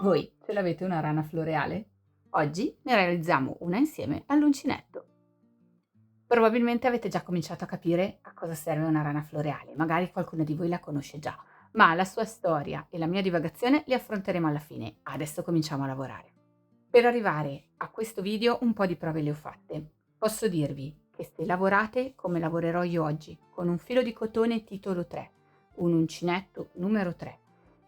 Voi ce l'avete una rana floreale? Oggi ne realizziamo una insieme all'uncinetto. Probabilmente avete già cominciato a capire a cosa serve una rana floreale, magari qualcuno di voi la conosce già, ma la sua storia e la mia divagazione li affronteremo alla fine. Adesso cominciamo a lavorare. Per arrivare a questo video un po' di prove le ho fatte. Posso dirvi che se lavorate come lavorerò io oggi, con un filo di cotone titolo 3, un uncinetto numero 3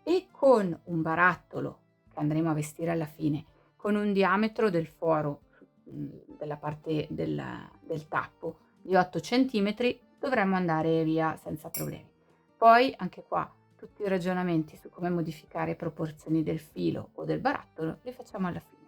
e con un barattolo che andremo a vestire alla fine, con un diametro del foro della parte del tappo di 8 centimetri, dovremmo andare via senza problemi. Poi anche qua tutti i ragionamenti su come modificare proporzioni del filo o del barattolo li facciamo alla fine.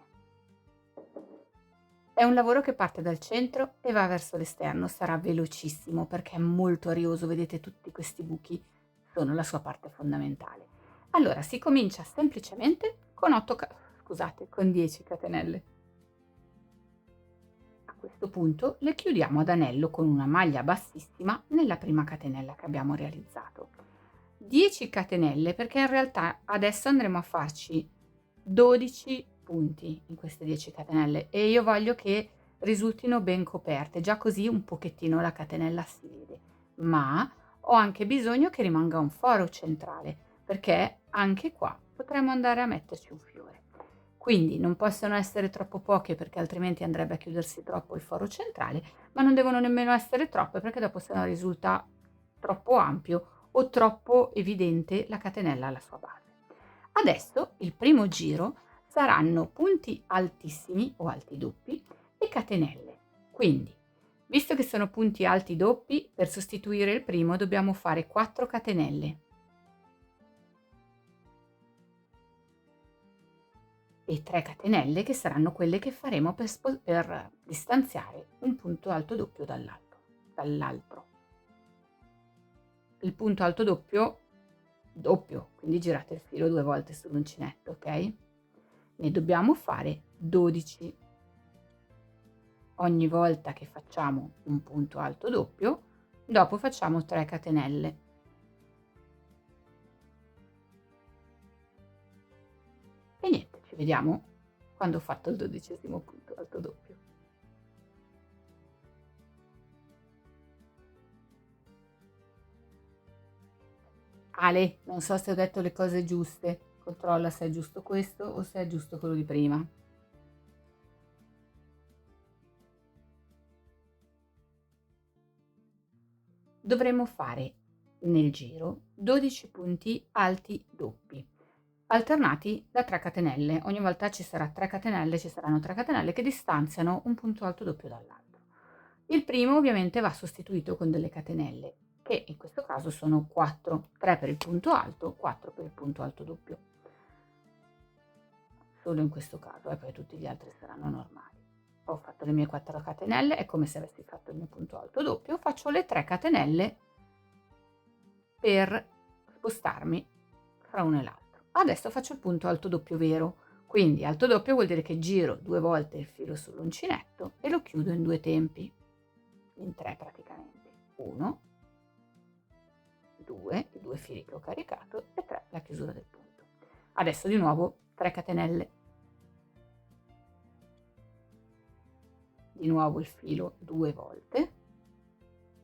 È un lavoro che parte dal centro e va verso l'esterno, sarà velocissimo perché è molto arioso, vedete tutti questi buchi sono la sua parte fondamentale. Allora si comincia semplicemente con 10 catenelle. A questo punto le chiudiamo ad anello con una maglia bassissima nella prima catenella che abbiamo realizzato. 10 catenelle perché in realtà adesso andremo a farci 12 punti in queste 10 catenelle e io voglio che risultino ben coperte, già così un pochettino la catenella si vede, ma ho anche bisogno che rimanga un foro centrale perché anche qua potremo andare a metterci un fiore. Quindi non possono essere troppo poche perché altrimenti andrebbe a chiudersi troppo il foro centrale, ma non devono nemmeno essere troppe perché dopo se no risulta troppo ampio o troppo evidente la catenella alla sua base. Adesso il primo giro saranno punti altissimi o alti doppi e catenelle. Quindi, visto che sono punti alti doppi, per sostituire il primo dobbiamo fare 4 catenelle e 3 catenelle che saranno quelle che faremo per distanziare un punto alto doppio dall'altro. Il punto alto doppio, quindi girate il filo 2 volte sull'uncinetto, ok? Ne dobbiamo fare 12. Ogni volta che facciamo un punto alto doppio, dopo facciamo 3 catenelle. E niente, ci vediamo quando ho fatto il 12° punto alto doppio. Ale, non so se ho detto le cose giuste. Controlla se è giusto questo o se è giusto quello di prima. Dovremo fare nel giro 12 punti alti doppi, alternati da 3 catenelle. Ogni volta ci sarà 3 catenelle, ci saranno 3 catenelle che distanziano un punto alto doppio dall'altro. Il primo ovviamente va sostituito con delle catenelle, che in questo caso sono 4, 3 per il punto alto, 4 per il punto alto doppio. Solo in questo caso, e poi tutti gli altri saranno normali. Ho fatto le mie 4 catenelle, è come se avessi fatto il mio punto alto doppio, faccio le 3 catenelle per spostarmi fra uno e l'altro. Adesso faccio il punto alto doppio vero, quindi alto doppio vuol dire che giro 2 volte il filo sull'uncinetto e lo chiudo in 2 tempi, in 3 praticamente. 1, 2, i 2 fili che ho caricato e 3 la chiusura del punto. Adesso di nuovo 3 catenelle. Di nuovo il filo 2 volte,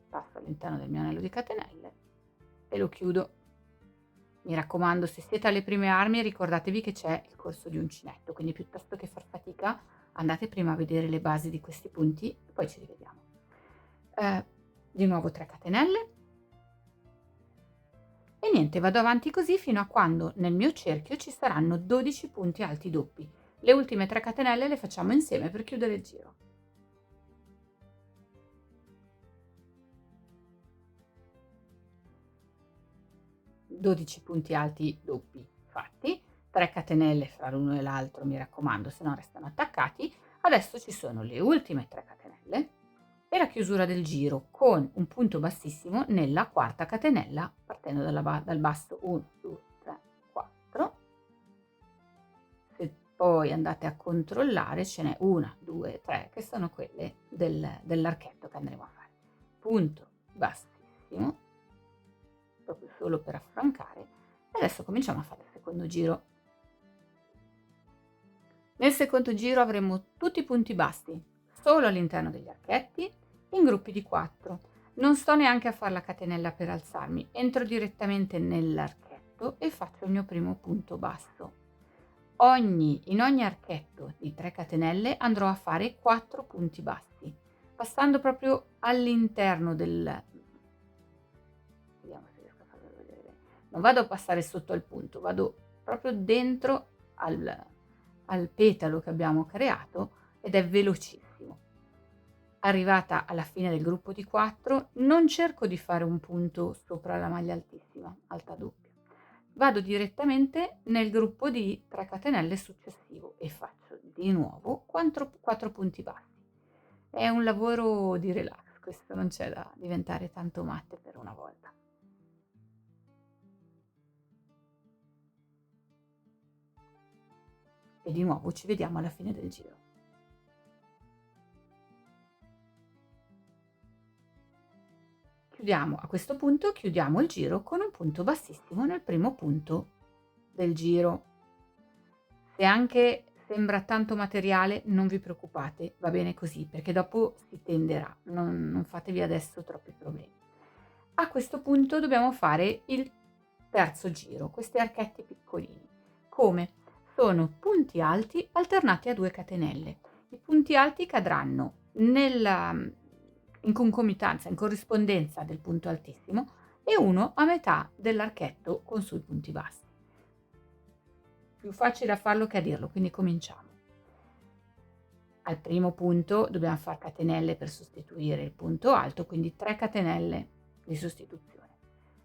passo all'interno del mio anello di catenelle e lo chiudo. Mi raccomando, se siete alle prime armi ricordatevi che c'è il corso di uncinetto, quindi piuttosto che far fatica andate prima a vedere le basi di questi punti e poi ci rivediamo. Di nuovo 3 catenelle e niente, vado avanti così fino a quando nel mio cerchio ci saranno 12 punti alti doppi. Le ultime 3 catenelle le facciamo insieme per chiudere il giro. 12 punti alti doppi fatti, 3 catenelle fra l'uno e l'altro, mi raccomando, se no restano attaccati. Adesso ci sono le ultime 3 catenelle e la chiusura del giro con un punto bassissimo nella quarta catenella partendo dal basso. 1, 2, 3, 4. Se poi andate a controllare ce n'è 1, 2, 3 che sono quelle dell'archetto che andremo a fare. Punto bassissimo, proprio solo per affrancare, e adesso cominciamo a fare il secondo giro. Nel secondo giro avremo tutti i punti bassi, solo all'interno degli archetti, in gruppi di 4. Non sto neanche a fare la catenella per alzarmi, entro direttamente nell'archetto e faccio il mio primo punto basso. In ogni archetto di 3 catenelle andrò a fare 4 punti bassi, passando proprio all'interno del... Vediamo se riesco a farvelo vedere bene. Non vado a passare sotto al punto, vado proprio dentro al petalo che abbiamo creato ed è velocissimo. Arrivata alla fine del gruppo di 4, non cerco di fare un punto sopra la maglia altissima, alta doppia. Vado direttamente nel gruppo di 3 catenelle successivo e faccio di nuovo 4 punti bassi. È un lavoro di relax, questo non c'è da diventare tanto matte per una volta. E di nuovo ci vediamo alla fine del giro. A questo punto chiudiamo il giro con un punto bassissimo nel primo punto del giro. Se anche sembra tanto materiale, non vi preoccupate, va bene così, perché dopo si tenderà, non fatevi adesso troppi problemi. A questo punto dobbiamo fare il terzo giro, questi archetti piccolini. Come? Sono punti alti alternati a 2 catenelle. I punti alti cadranno in concomitanza, in corrispondenza del punto altissimo e uno a metà dell'archetto con sui punti bassi. Più facile a farlo che a dirlo, quindi cominciamo. Al primo punto dobbiamo fare catenelle per sostituire il punto alto, quindi 3 catenelle di sostituzione.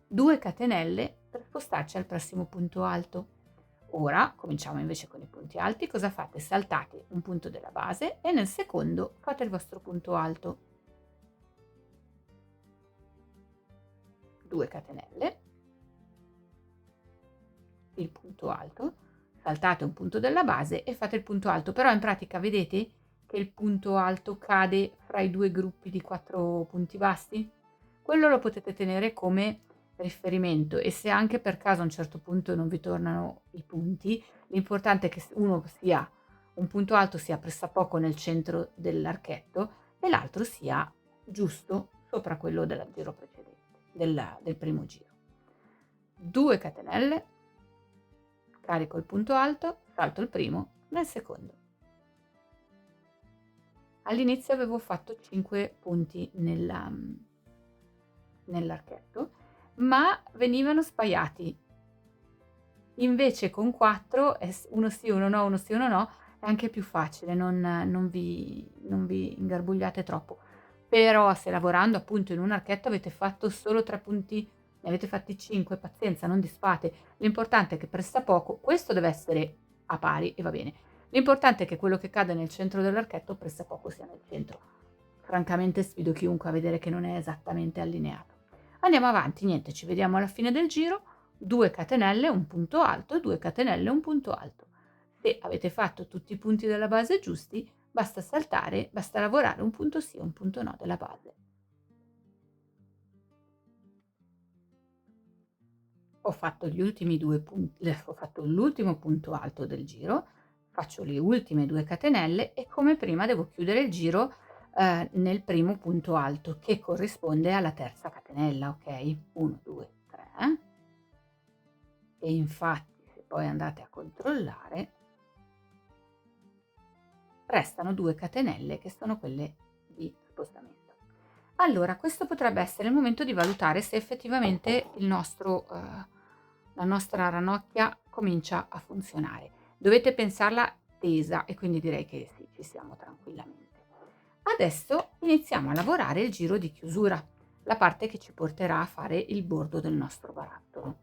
2 catenelle per spostarci al prossimo punto alto. Ora cominciamo invece con i punti alti. Cosa fate? Saltate un punto della base e nel secondo fate il vostro punto alto. 2 catenelle, il punto alto, saltate un punto della base e fate il punto alto, però in pratica vedete che il punto alto cade fra i 2 gruppi di 4 punti bassi? Quello lo potete tenere come riferimento e se anche per caso a un certo punto non vi tornano i punti, l'importante è che un punto alto sia pressappoco nel centro dell'archetto e l'altro sia giusto sopra quello del giro precedente, del primo giro. 2 catenelle, carico il punto alto, salto il primo nel secondo. All'inizio avevo fatto 5 punti nell'archetto, ma venivano spaiati. Invece con 4, uno sì, uno no, uno sì, uno no, è anche più facile, non vi ingarbugliate troppo. Però se lavorando appunto in un archetto avete fatto solo 3 punti, ne avete fatti 5, pazienza, non disfate. L'importante è che pressapoco, questo deve essere a pari e va bene. L'importante è che quello che cade nel centro dell'archetto pressapoco sia nel centro. Francamente sfido chiunque a vedere che non è esattamente allineato. Andiamo avanti, niente, ci vediamo alla fine del giro, 2 catenelle, un punto alto, 2 catenelle, un punto alto. Se avete fatto tutti i punti della base giusti, basta saltare, basta lavorare un punto sì e un punto no della base. Ho fatto gli ultimi 2 punti, ho fatto l'ultimo punto alto del giro, faccio le ultime 2 catenelle e come prima devo chiudere il giro nel primo punto alto che corrisponde alla terza catenella, ok? 1, 2, 3. E infatti se poi andate a controllare restano 2 catenelle che sono quelle di spostamento. Allora, questo potrebbe essere il momento di valutare se effettivamente la nostra ranocchia comincia a funzionare. Dovete pensarla tesa e quindi direi che sì, ci siamo tranquillamente. Adesso iniziamo a lavorare il giro di chiusura, la parte che ci porterà a fare il bordo del nostro barattolo.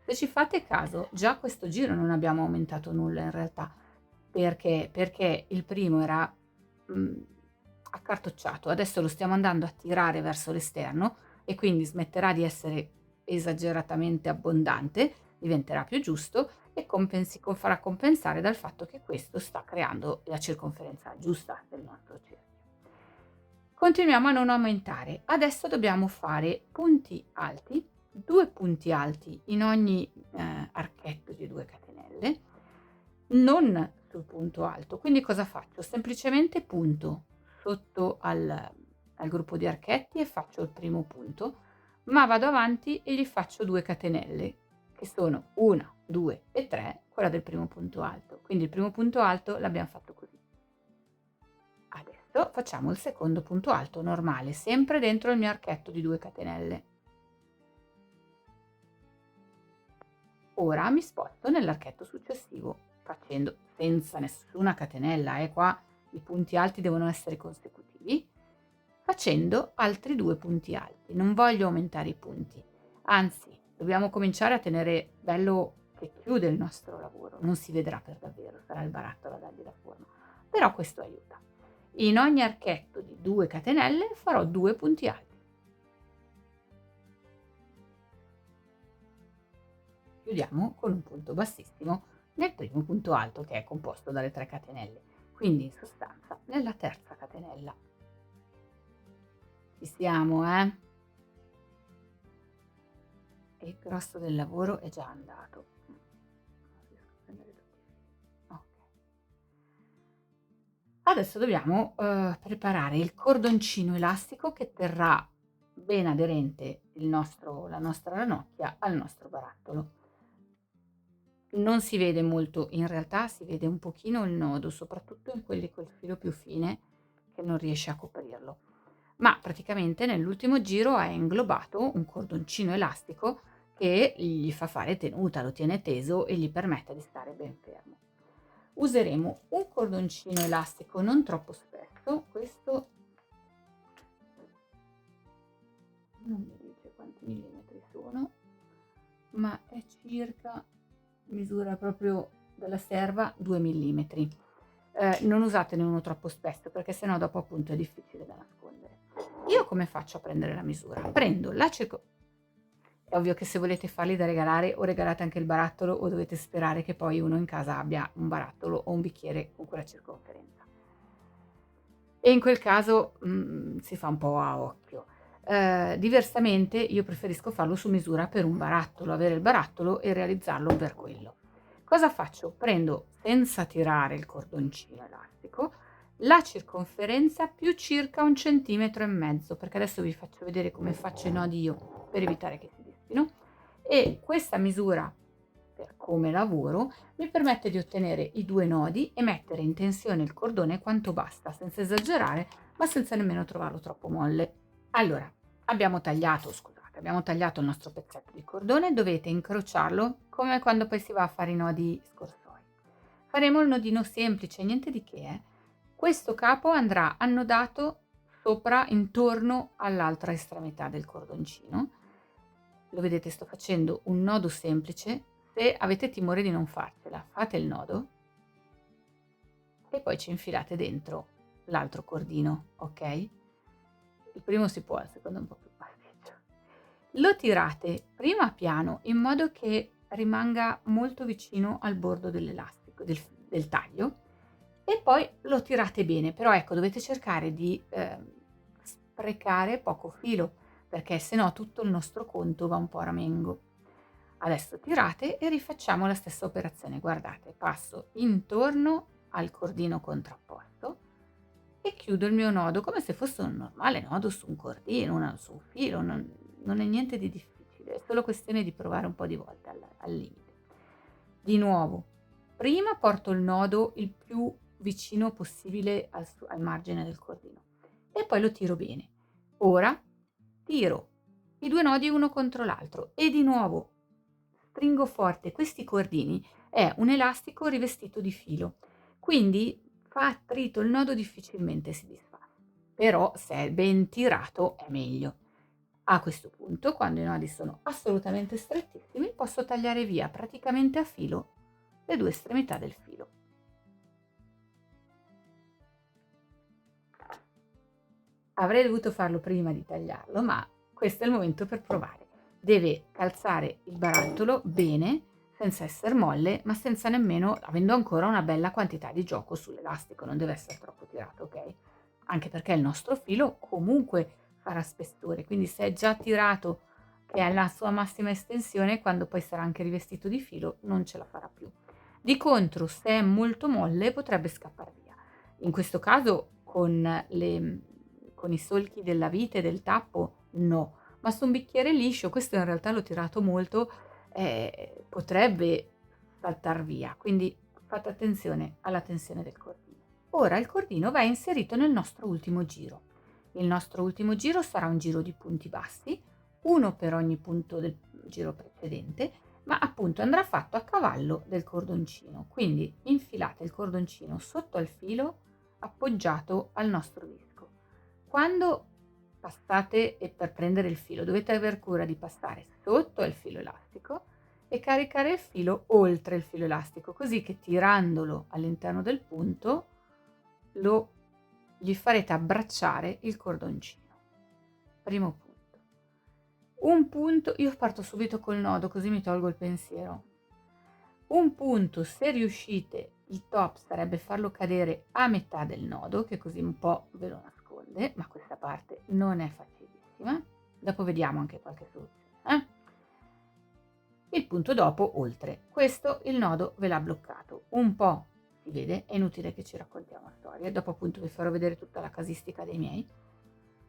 Se ci fate caso, già questo giro non abbiamo aumentato nulla in realtà, perché il primo era accartocciato, adesso lo stiamo andando a tirare verso l'esterno e quindi smetterà di essere esageratamente abbondante, diventerà più giusto e farà compensare dal fatto che questo sta creando la circonferenza giusta del nostro cerchio. Continuiamo a non aumentare. Adesso dobbiamo fare punti alti, 2 punti alti in ogni archetto di 2 catenelle, non punto alto. Quindi cosa faccio? Semplicemente punto sotto al gruppo di archetti e faccio il primo punto, ma vado avanti e gli faccio 2 catenelle, che sono 1, 2 e 3, quella del primo punto alto. Quindi il primo punto alto l'abbiamo fatto così. Adesso facciamo il secondo punto alto normale, sempre dentro il mio archetto di 2 catenelle. Ora mi sposto nell'archetto successivo, facendo senza nessuna catenella, qua i punti alti devono essere consecutivi, facendo altri 2 punti alti. Non voglio aumentare i punti, anzi dobbiamo cominciare a tenere bello che chiude il nostro lavoro, non si vedrà per davvero, sarà il barattolo a dargli la forma, però questo aiuta. In ogni archetto di 2 catenelle farò 2 punti alti. Chiudiamo con un punto bassissimo nel primo punto alto, che è composto dalle 3 catenelle, quindi in sostanza nella terza catenella. Ci siamo, eh? E il grosso del lavoro è già andato. Non riesco a prendere tutti i fili. Ok. Adesso dobbiamo preparare il cordoncino elastico che terrà ben aderente la nostra ranocchia al nostro barattolo. Non si vede molto, in realtà si vede un pochino il nodo, soprattutto in quelli col filo più fine che non riesce a coprirlo. Ma praticamente nell'ultimo giro ha inglobato un cordoncino elastico che gli fa fare tenuta, lo tiene teso e gli permette di stare ben fermo. Useremo un cordoncino elastico non troppo spesso, questo non mi dice quanti millimetri sono, ma è circa, misura proprio della serva 2 millimetri. Non usatene uno troppo spesso perché sennò dopo appunto è difficile da nascondere. Io come faccio a prendere la misura? Prendo la è ovvio che se volete farli da regalare o regalate anche il barattolo o dovete sperare che poi uno in casa abbia un barattolo o un bicchiere con quella circonferenza. E in quel caso si fa un po' a occhio. Diversamente io preferisco farlo su misura per un barattolo, avere il barattolo e realizzarlo per quello. Cosa faccio? Prendo, senza tirare il cordoncino elastico, la circonferenza più circa 1,5 centimetri, perché adesso vi faccio vedere come faccio i nodi io per evitare che si dispino, e questa misura, per come lavoro, mi permette di ottenere i 2 nodi e mettere in tensione il cordone quanto basta, senza esagerare, ma senza nemmeno trovarlo troppo molle. Allora, abbiamo tagliato il nostro pezzetto di cordone, dovete incrociarlo come quando poi si va a fare i nodi scorsoi. Faremo il nodino semplice, niente di che. Questo capo andrà annodato sopra, intorno all'altra estremità del cordoncino. Lo vedete, sto facendo un nodo semplice. Se avete timore di non farcela, fate il nodo e poi ci infilate dentro l'altro cordino, ok? Il primo si può, il secondo è un po' più pasticcio. Lo tirate prima piano in modo che rimanga molto vicino al bordo dell'elastico, del taglio, e poi lo tirate bene, però ecco, dovete cercare di sprecare poco filo, perché sennò tutto il nostro conto va un po' a ramengo. Adesso tirate e rifacciamo la stessa operazione. Guardate, passo intorno al cordino contrapposto e chiudo il mio nodo come se fosse un normale nodo su un cordino, su un filo. Non è niente di difficile, è solo questione di provare un po' di volte al limite. Di nuovo, prima porto il nodo il più vicino possibile al margine del cordino e poi lo tiro bene. Ora tiro i 2 nodi uno contro l'altro e di nuovo stringo forte. Questi cordini è un elastico rivestito di filo, quindi fa attrito, il nodo difficilmente si disfa, però se è ben tirato è meglio. A questo punto, quando i nodi sono assolutamente strettissimi, posso tagliare via praticamente a filo le 2 estremità del filo. Avrei dovuto farlo prima di tagliarlo, ma questo è il momento per provare. Deve calzare il barattolo bene, senza essere molle, ma senza nemmeno, avendo ancora una bella quantità di gioco sull'elastico, non deve essere troppo tirato, ok? Anche perché il nostro filo comunque farà spessore, quindi se è già tirato, che è la sua massima estensione, quando poi sarà anche rivestito di filo, non ce la farà più. Di contro, se è molto molle, potrebbe scappar via. In questo caso con i solchi della vite e del tappo no, ma su un bicchiere liscio, questo in realtà l'ho tirato molto, potrebbe saltar via, quindi fate attenzione alla tensione del cordino. Ora il cordino va inserito nel nostro ultimo giro. Il nostro ultimo giro sarà un giro di punti bassi, uno per ogni punto del giro precedente, ma appunto andrà fatto a cavallo del cordoncino. Quindi infilate il cordoncino sotto al filo appoggiato al nostro disco. Quando passate e per prendere il filo dovete aver cura di passare sotto al filo elastico e caricare il filo oltre il filo elastico, così che tirandolo all'interno del punto gli farete abbracciare il cordoncino. Primo punto. Un punto, io parto subito col nodo così mi tolgo il pensiero. Un punto, se riuscite, il top sarebbe farlo cadere a metà del nodo, che così un po' ve lo nasconde, ma questa parte non è facilissima. Dopo vediamo anche qualche soluzione. Il punto dopo, oltre. Questo il nodo ve l'ha bloccato. Un po' si vede, è inutile che ci raccontiamo la storia, dopo appunto vi farò vedere tutta la casistica dei miei,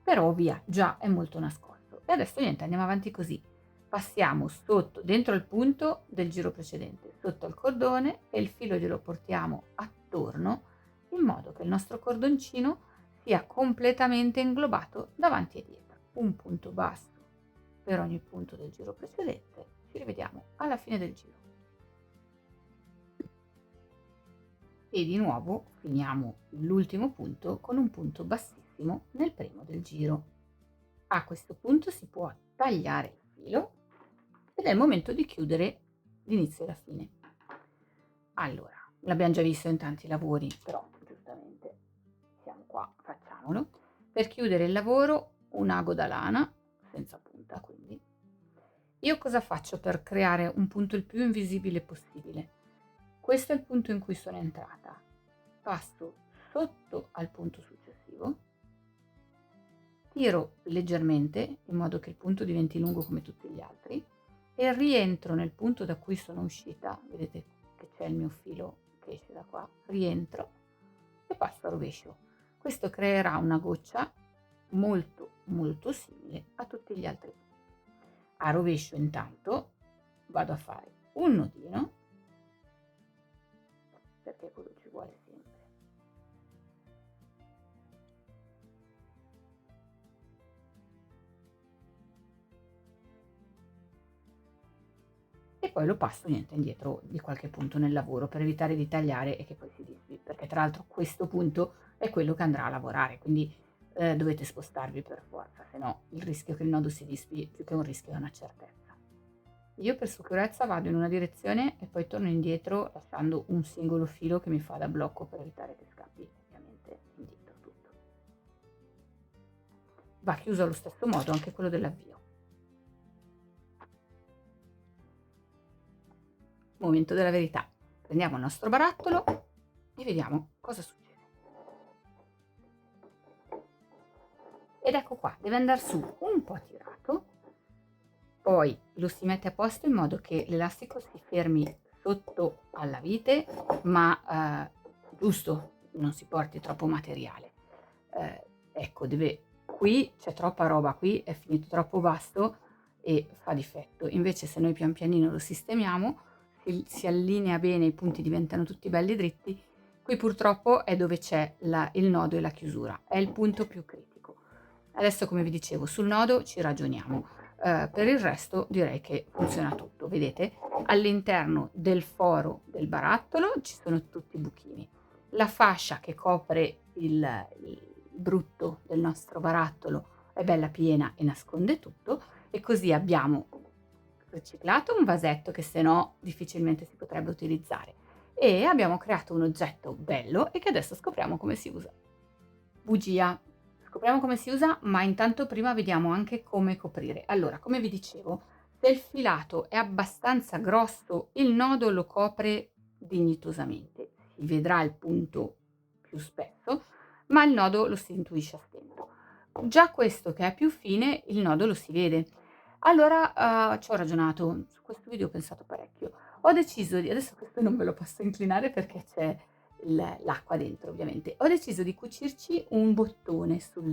però via, già è molto nascosto. E adesso niente, andiamo avanti così. Passiamo sotto, dentro il punto del giro precedente, sotto al cordone e il filo glielo portiamo attorno in modo che il nostro cordoncino sia completamente inglobato davanti e dietro. Un punto basso per ogni punto del giro precedente. Ci rivediamo alla fine del giro. E di nuovo finiamo l'ultimo punto con un punto bassissimo nel primo del giro. A questo punto si può tagliare il filo ed è il momento di chiudere l'inizio e la fine. Allora, l'abbiamo già visto in tanti lavori, però giustamente siamo qua, facciamolo. Per chiudere il lavoro un ago da lana, senza punta quindi. Io cosa faccio per creare un punto il più invisibile possibile? Questo è il punto in cui sono entrata. Passo sotto al punto successivo, tiro leggermente in modo che il punto diventi lungo come tutti gli altri e rientro nel punto da cui sono uscita. Vedete che c'è il mio filo che esce da qua, rientro e passo a rovescio. Questo creerà una goccia molto molto simile a tutti gli altri punti. A rovescio intanto vado a fare un nodino, perché quello ci vuole sempre. E poi lo passo niente indietro di qualche punto nel lavoro per evitare di tagliare e che poi si disfi, perché tra l'altro questo punto è quello che andrà a lavorare, quindi dovete spostarvi per forza, se no il rischio che il nodo si disfi più che un rischio è una certezza. Io per sicurezza vado in una direzione e poi torno indietro lasciando un singolo filo che mi fa da blocco per evitare che scappi ovviamente indietro tutto. Va chiuso allo stesso modo anche quello dell'avvio. Momento della verità. Prendiamo il nostro barattolo e vediamo cosa succede. Ed ecco qua, deve andare su un po' tirato, poi lo si mette a posto in modo che l'elastico si fermi sotto alla vite, ma giusto, non si porti troppo materiale. Ecco, qui c'è troppa roba, qui è finito troppo vasto e fa difetto. Invece se noi pian pianino lo sistemiamo, si allinea bene, i punti diventano tutti belli dritti. Qui purtroppo è dove c'è il nodo e la chiusura, è il punto più critico. Adesso, come vi dicevo, sul nodo ci ragioniamo. Per il resto direi che funziona tutto. Vedete, all'interno del foro del barattolo ci sono tutti i buchini. La fascia che copre il brutto del nostro barattolo è bella piena e nasconde tutto, e così abbiamo riciclato un vasetto che se no difficilmente si potrebbe utilizzare, e abbiamo creato un oggetto bello e che adesso scopriamo come si usa. Bugia! Scopriamo come si usa, ma intanto prima vediamo anche come coprire. Allora, come vi dicevo, se il filato è abbastanza grosso, il nodo lo copre dignitosamente. Si vedrà il punto più spesso, ma il nodo lo si intuisce a stento. Già questo che è più fine, il nodo lo si vede. Allora ci ho ragionato, su questo video ho pensato parecchio. Ho deciso di, adesso questo non ve lo posso inclinare perché c'è l'acqua dentro ovviamente, ho deciso di cucirci un bottone sul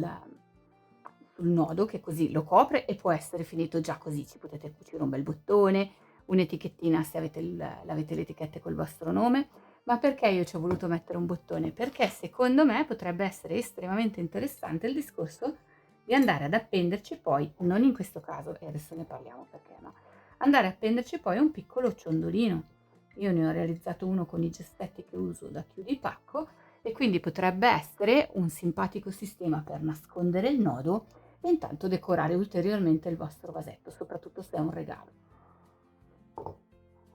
nodo, che così lo copre e può essere finito già così. Ci potete cucire un bel bottone, un'etichettina se avete le etichette col vostro nome. Ma perché io ci ho voluto mettere un bottone? Perché secondo me potrebbe essere estremamente interessante il discorso di andare ad appenderci poi, non in questo caso, e adesso ne parliamo perché no, andare a appenderci poi un piccolo ciondolino. Io ne ho realizzato uno con i gessetti che uso da chiudipacco e quindi potrebbe essere un simpatico sistema per nascondere il nodo e intanto decorare ulteriormente il vostro vasetto, soprattutto se è un regalo.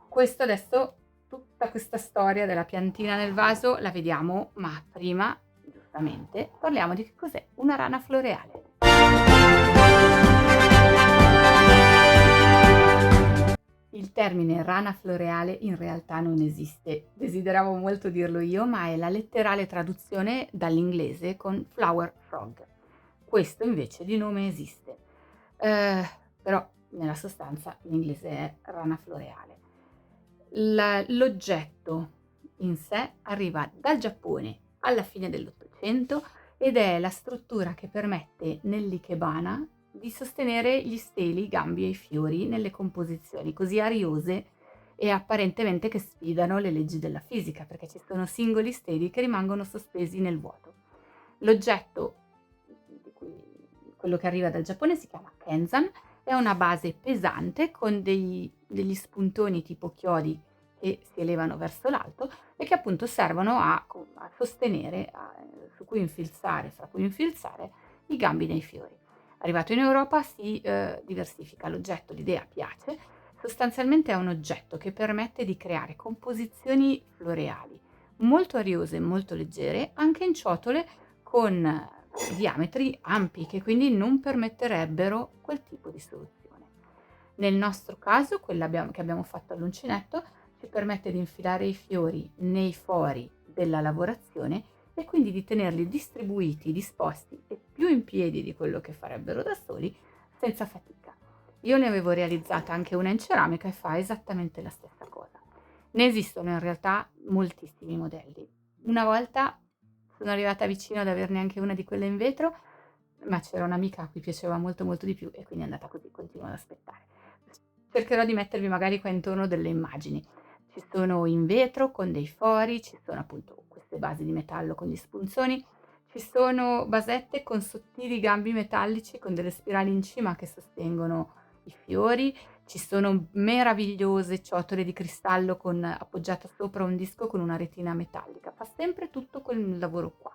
Questo adesso, tutta questa storia della piantina nel vaso la vediamo, ma prima, giustamente, parliamo di che cos'è una rana floreale. Il termine rana floreale in realtà non esiste, desideravo molto dirlo io, ma è la letterale traduzione dall'inglese con flower frog. Questo invece di nome esiste, però nella sostanza l'inglese è rana floreale. L'oggetto in sé arriva dal Giappone alla fine dell'Ottocento ed è la struttura che permette nell'ikebana di sostenere gli steli, i gambi e i fiori nelle composizioni così ariose e apparentemente che sfidano le leggi della fisica, perché ci sono singoli steli che rimangono sospesi nel vuoto. L'oggetto, quello che arriva dal Giappone, si chiama Kenzan, è una base pesante con degli spuntoni tipo chiodi che si elevano verso l'alto e che appunto servono a sostenere, fra cui infilzare i gambi nei fiori. Arrivato in Europa si diversifica l'oggetto, l'idea piace, sostanzialmente è un oggetto che permette di creare composizioni floreali molto ariose e molto leggere, anche in ciotole con diametri ampi che quindi non permetterebbero quel tipo di soluzione. Nel nostro caso, quella che abbiamo fatto all'uncinetto, ci permette di infilare i fiori nei fori della lavorazione e quindi di tenerli distribuiti, disposti e più in piedi di quello che farebbero da soli, senza fatica. Io ne avevo realizzata anche una in ceramica e fa esattamente la stessa cosa. Ne esistono in realtà moltissimi modelli. Una volta sono arrivata vicino ad averne anche una di quelle in vetro, ma c'era un'amica a cui piaceva molto molto di più e quindi è andata così, continuo ad aspettare. Cercherò di mettervi magari qua intorno delle immagini. Ci sono in vetro con dei fori, ci sono appunto queste basi di metallo con gli spunzoni, ci sono basette con sottili gambi metallici con delle spirali in cima che sostengono i fiori, ci sono meravigliose ciotole di cristallo appoggiato sopra un disco con una retina metallica. Fa sempre tutto quel lavoro qua,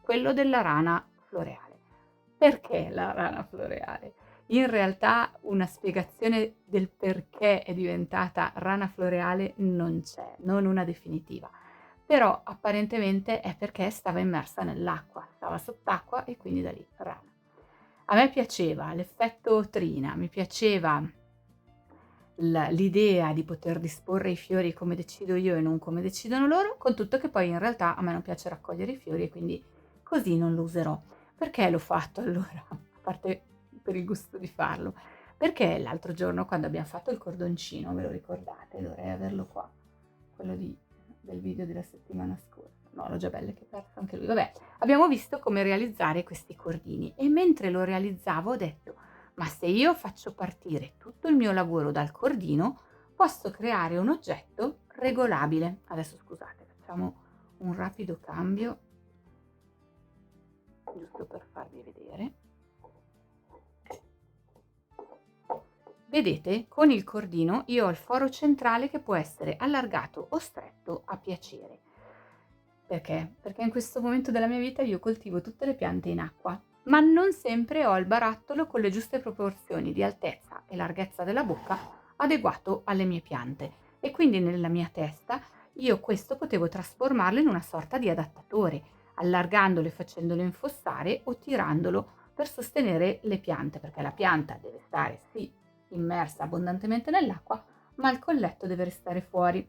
quello della rana floreale. Perché la rana floreale? In realtà una spiegazione del perché è diventata rana floreale non c'è, non una definitiva. Però apparentemente è perché stava immersa nell'acqua, stava sott'acqua e quindi da lì rana. A me piaceva l'effetto trina, mi piaceva l'idea di poter disporre i fiori come decido io e non come decidono loro, con tutto che poi in realtà a me non piace raccogliere i fiori e quindi così non lo userò. Perché l'ho fatto allora? A parte per il gusto di farlo. Perché l'altro giorno quando abbiamo fatto il cordoncino, ve lo ricordate? Dovrei averlo qua, quello del video della settimana scorsa. No, l'ho già bello che perso anche lui. Vabbè, abbiamo visto come realizzare questi cordini e mentre lo realizzavo ho detto, ma se io faccio partire tutto il mio lavoro dal cordino, posso creare un oggetto regolabile. Adesso scusate, facciamo un rapido cambio, giusto per farvi vedere. Vedete, con il cordino io ho il foro centrale che può essere allargato o stretto a piacere. Perché? Perché in questo momento della mia vita io coltivo tutte le piante in acqua, ma non sempre ho il barattolo con le giuste proporzioni di altezza e larghezza della bocca adeguato alle mie piante. E quindi nella mia testa io questo potevo trasformarlo in una sorta di adattatore, allargandolo e facendolo infossare o tirandolo per sostenere le piante, perché la pianta deve stare sì immersa abbondantemente nell'acqua, ma il colletto deve restare fuori.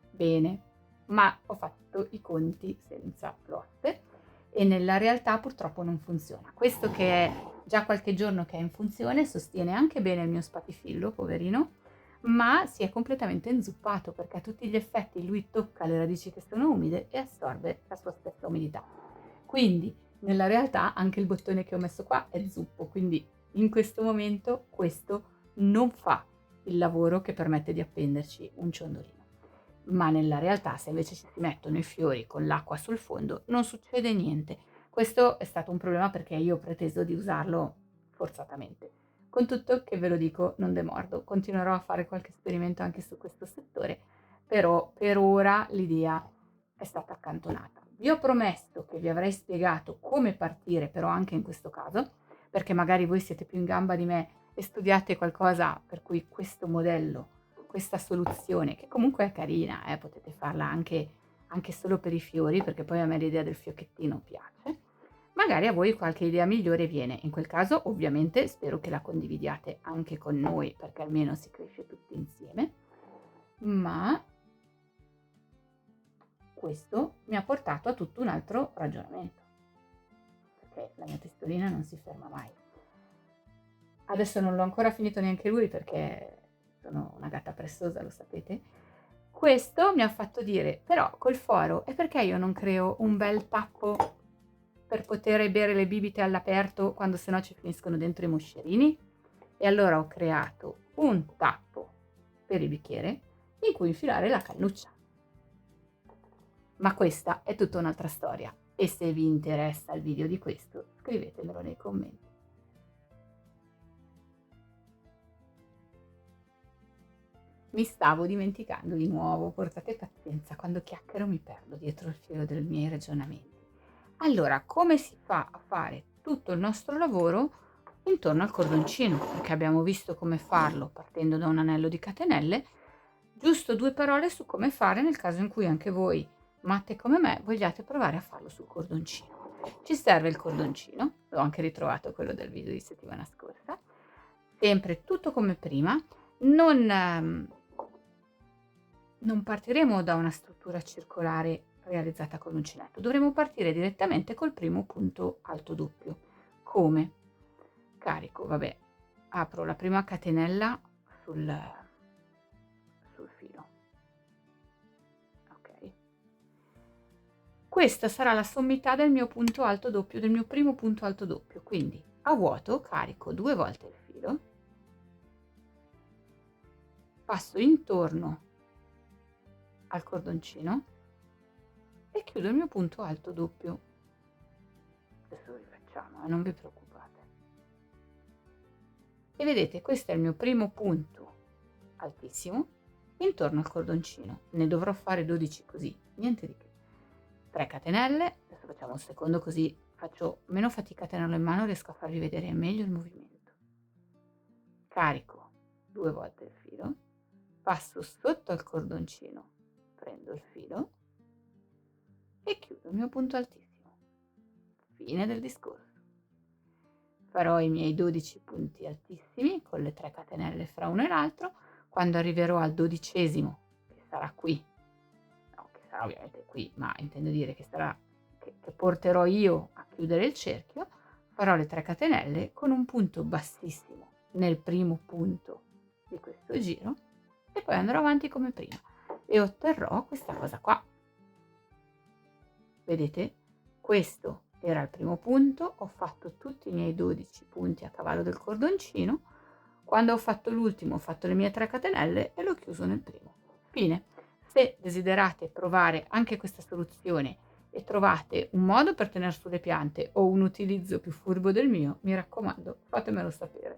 Bene, ma ho fatto i conti senza flotte e nella realtà purtroppo non funziona. Questo che è già qualche giorno che è in funzione sostiene anche bene il mio spatifillo, poverino, ma si è completamente inzuppato perché a tutti gli effetti lui tocca le radici che sono umide e assorbe la sua stessa umidità. Quindi nella realtà anche il bottone che ho messo qua è zuppo, quindi in questo momento questo non fa il lavoro che permette di appenderci un ciondolino. Ma nella realtà se invece ci si mettono i fiori con l'acqua sul fondo non succede niente. Questo è stato un problema perché io ho preteso di usarlo forzatamente. Con tutto che ve lo dico, non demordo, continuerò a fare qualche esperimento anche su questo settore, però per ora l'idea è stata accantonata. Vi ho promesso che vi avrei spiegato come partire però anche in questo caso, perché magari voi siete più in gamba di me e studiate qualcosa per cui questo modello, questa soluzione, che comunque è carina, potete farla anche solo per i fiori, perché poi a me l'idea del fiocchettino piace. Magari a voi qualche idea migliore viene. In quel caso, ovviamente, spero che la condividiate anche con noi, perché almeno si cresce tutti insieme. Ma questo mi ha portato a tutto un altro ragionamento, perché la mia testolina non si ferma mai. Adesso non l'ho ancora finito neanche lui perché sono una gatta pressosa, lo sapete. Questo mi ha fatto dire, però col foro, e perché io non creo un bel tappo per poter bere le bibite all'aperto quando sennò ci finiscono dentro i moscerini? E allora ho creato un tappo per il bicchiere in cui infilare la cannuccia. Ma questa è tutta un'altra storia e se vi interessa il video di questo scrivetemelo nei commenti. Mi stavo dimenticando di nuovo, portate pazienza, quando chiacchiero mi perdo dietro il filo dei miei ragionamenti. Allora, come si fa a fare tutto il nostro lavoro intorno al cordoncino? Perché abbiamo visto come farlo partendo da un anello di catenelle, giusto 2 parole su come fare nel caso in cui anche voi, matte come me, vogliate provare a farlo sul cordoncino. Ci serve il cordoncino, l'ho anche ritrovato quello del video di settimana scorsa, sempre tutto come prima, non partiremo da una struttura circolare realizzata con l'uncinetto, dovremo partire direttamente col primo punto alto doppio. Come? Carico, vabbè, apro la prima catenella sul filo. Ok. Questa sarà la sommità del mio punto alto doppio, del mio primo punto alto doppio, quindi a vuoto carico 2 volte il filo, passo intorno al cordoncino e chiudo il mio punto alto doppio. Adesso lo rifacciamo, non vi preoccupate. E vedete, questo è il mio primo punto altissimo intorno al cordoncino. Ne dovrò fare 12 così, niente di che. 3 catenelle, adesso facciamo un secondo così faccio meno fatica a tenerlo in mano, riesco a farvi vedere meglio il movimento. Carico 2 volte il filo, passo sotto al cordoncino, prendo il filo e chiudo il mio punto altissimo. Fine del discorso. Farò i miei 12 punti altissimi con le 3 catenelle fra uno e l'altro. Quando arriverò al 12esimo, che sarà qui, no, che sarà ovviamente qui, ma intendo dire che sarà che porterò io a chiudere il cerchio, farò le 3 catenelle con un punto bassissimo nel primo punto di questo giro e poi andrò avanti come prima e otterrò questa cosa qua. Vedete? Questo era il primo punto, ho fatto tutti i miei 12 punti a cavallo del cordoncino, quando ho fatto l'ultimo ho fatto le mie 3 catenelle e l'ho chiuso nel primo. Fine. Se desiderate provare anche questa soluzione e trovate un modo per tenere su le piante o un utilizzo più furbo del mio, mi raccomando, fatemelo sapere.